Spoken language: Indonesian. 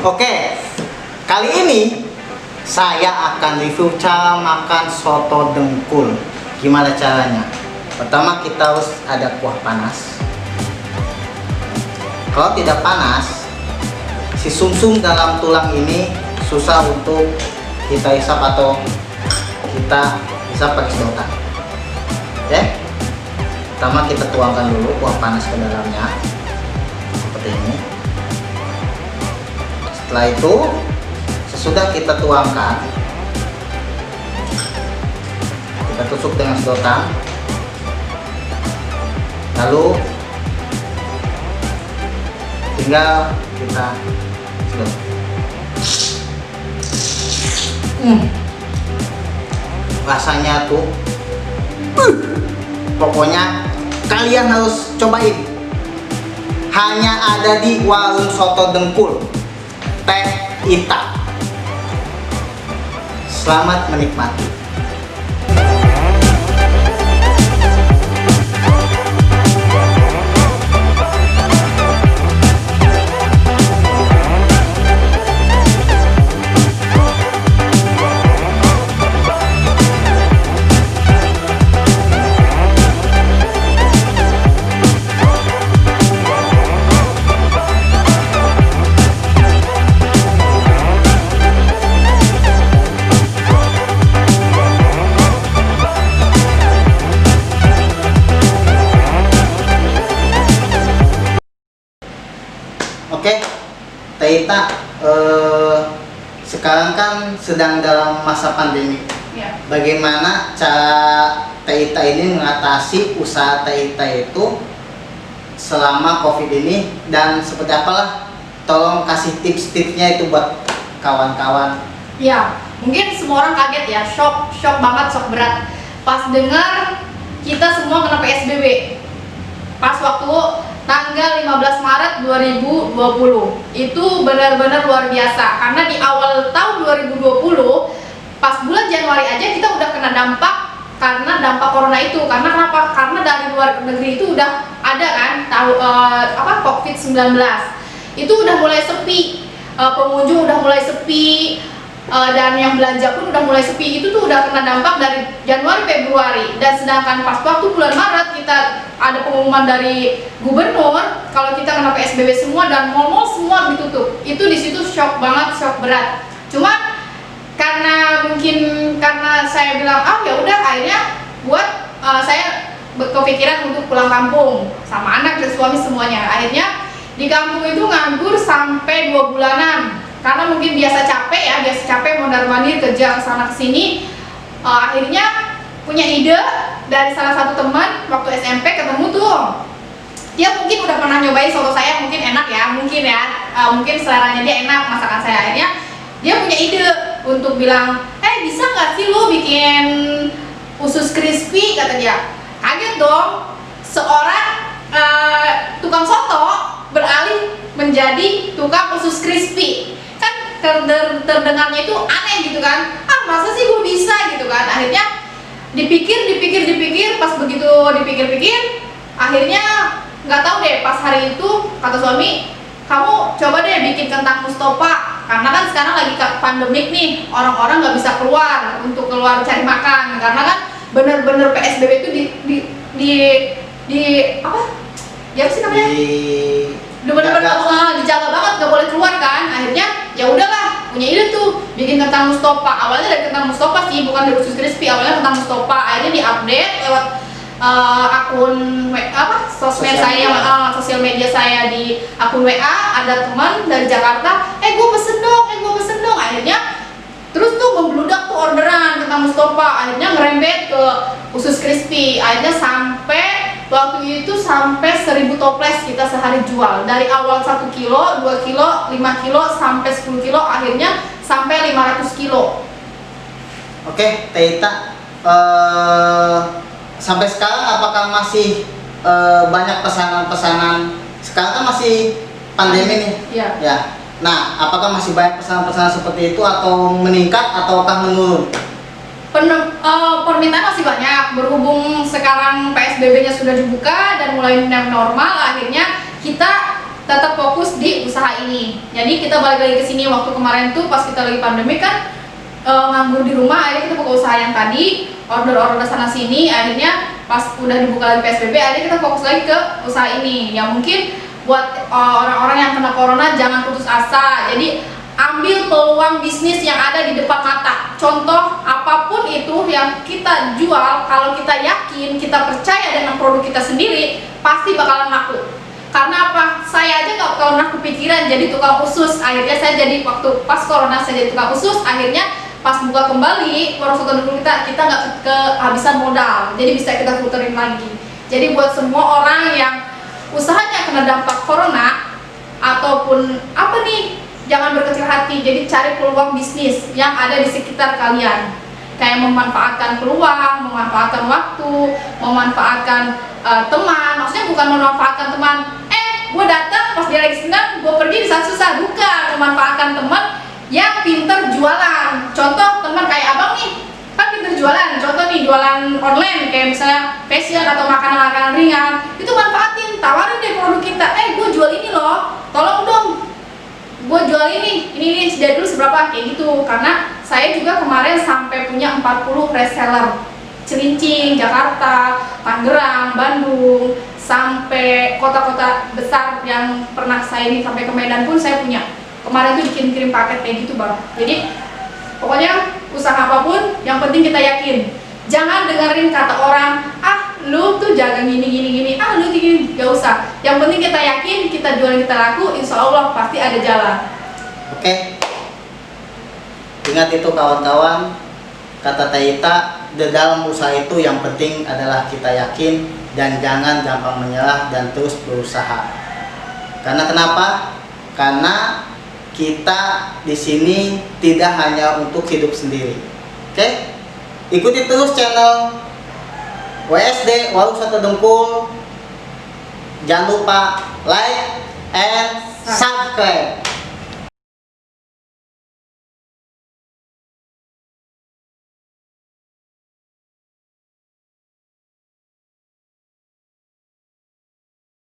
Oke, kali ini saya akan review cara makan soto dengkul. Gimana caranya? Pertama kita harus ada kuah panas. Kalau tidak panas, si sumsum dalam tulang ini susah untuk kita hisap atau kita hisap pakai sedotan. Oke? Pertama kita tuangkan dulu kuah panas ke dalamnya seperti ini. Setelah itu, sesudah kita tuangkan, kita tusuk dengan sedotan, lalu tinggal kita sedot. Rasanya tuh pokoknya kalian harus cobain. Hanya ada di warung soto dengkul Teh Ita. Selamat menikmati. Oke, Teh Ita, sekarang kan sedang dalam masa pandemi. Ya. Bagaimana cara Teh Ita ini mengatasi usaha Teh Ita itu selama COVID ini, dan seperti apalah? Tolong kasih tips-tipsnya itu buat kawan-kawan. Ya, mungkin semua orang kaget ya, shock banget, shock berat. Pas dengar kita semua kena PSBB. Pas waktu tanggal 15 Maret 2020 itu benar-benar luar biasa, karena di awal tahun 2020 pas bulan Januari aja kita udah kena dampak karena dampak corona itu. Karena kenapa? Karena dari luar negeri itu udah ada kan COVID-19 itu udah mulai sepi, pengunjung udah mulai sepi, dan yang belanja pun udah mulai sepi. Itu tuh udah kena dampak dari Januari Februari, dan sedangkan pas waktu bulan Maret kita ada pengumuman dari gubernur kalau kita kena PSBB semua dan mal-mal semua ditutup. Itu di situ shock banget, shock berat. Cuma karena saya bilang ya udah, akhirnya buat saya kepikiran untuk pulang kampung sama anak dan suami semuanya. Akhirnya di kampung itu nganggur sampai 2 bulanan. Karena mungkin biasa capek mondar-mandir kerja kesana kesini. Akhirnya punya ide dari salah satu teman waktu SMP, ketemu tuh. Dia mungkin udah pernah nyobain soto saya, mungkin enak ya, mungkin seleranya dia enak masakan saya. Akhirnya dia punya ide untuk bilang, bisa nggak sih lo bikin usus crispy, kata dia. Kaget dong, seorang tukang soto beralih menjadi tukang usus crispy. Terdengarnya itu aneh gitu kan, masa sih gue bisa gitu kan. Akhirnya dipikir, pas begitu dipikir-pikir, akhirnya nggak tahu deh, pas hari itu kata suami, kamu coba deh bikin kentang Mustofa, karena kan sekarang lagi pandemik nih, orang-orang nggak bisa keluar untuk keluar cari makan, karena kan bener-bener PSBB itu ya sih namanya, bener-bener dijaga banget, nggak boleh keluar kan. Akhirnya ya udahlah, punya ide tuh bikin kentang Mustofa. Awalnya dari kentang Mustofa sih, bukan dari usus crispy, awalnya kentang Mustofa. Akhirnya diupdate lewat akun sosial media saya. Di akun WA ada teman dari Jakarta, gue pesen dong. Akhirnya terus tuh membludak tuh orderan kentang Mustofa. Akhirnya ngerembet ke usus crispy. Akhirnya waktu itu sampai 1000 toples kita sehari jual. Dari awal 1 kilo, 2 kilo, 5 kilo, sampai 10 kilo, akhirnya sampai 500 kilo. Oke, Teh Ita, sampai sekarang apakah masih banyak pesanan-pesanan? Sekarang kan masih pandemi nih. Iya. Ya. Nah, apakah masih banyak pesanan-pesanan seperti itu, atau meningkat ataukah menurun? Permintaan masih banyak, berhubung sekarang PSBB-nya sudah dibuka dan mulai normal. Akhirnya kita tetap fokus di usaha ini. Jadi kita balik lagi ke sini waktu kemarin tuh pas kita lagi pandemi kan nganggur di rumah, akhirnya kita buka usaha yang tadi, order sana sini, akhirnya pas udah dibuka lagi PSBB, akhirnya kita fokus lagi ke usaha ini. Ya mungkin buat orang-orang yang kena corona jangan putus asa. Jadi ambil peluang bisnis yang ada di depan mata. Contoh apapun itu yang kita jual, kalau kita yakin, kita percaya dengan produk kita sendiri, pasti bakalan laku. Karena apa? Saya aja nggak pernah kepikiran jadi tukang usus. Akhirnya saya jadi waktu pas corona saya jadi tukang usus. Akhirnya pas buka kembali warung soto dulu kita nggak kehabisan modal. Jadi bisa kita puterin lagi. Jadi buat semua orang yang usahanya kena dampak corona ataupun apa nih, jangan berkecil hati. Jadi cari peluang bisnis yang ada di sekitar kalian, kayak memanfaatkan peluang, memanfaatkan waktu, memanfaatkan teman. Maksudnya bukan memanfaatkan teman, gue datang pas dia lagi senang, gue pergi di saat susah. Bukan, memanfaatkan teman yang pinter jualan. Contoh teman kayak abang nih, kan pinter jualan. Contoh nih jualan online kayak misalnya fashion atau makanan-makanan ringan, itu manfaatin, tawarin deh produk kita. Gue jual ini loh, tolong dong, gue jual ini sediain dulu seberapa, kayak gitu. Karena saya juga kemarin sampai punya 40 reseller, Cilincing, Jakarta, Tangerang, Bandung, sampai kota-kota besar yang pernah saya ini, sampai ke Medan pun saya punya. Kemarin tuh kirim paket kayak gitu bang. Jadi pokoknya usaha apapun yang penting kita yakin. Jangan dengerin kata orang, lu tuh jaga gini, lu gini, gak usah. Yang penting kita yakin, kita jualan, kita laku, insya Allah pasti ada jalan. Oke. Ingat itu kawan-kawan, kata Taita, di dalam usaha itu yang penting adalah kita yakin dan jangan gampang menyerah dan terus berusaha. Karena kenapa? Karena kita di sini tidak hanya untuk hidup sendiri. Oke? Ikuti terus channel WSD Warung Soto Dengkul. Jangan lupa like and subscribe.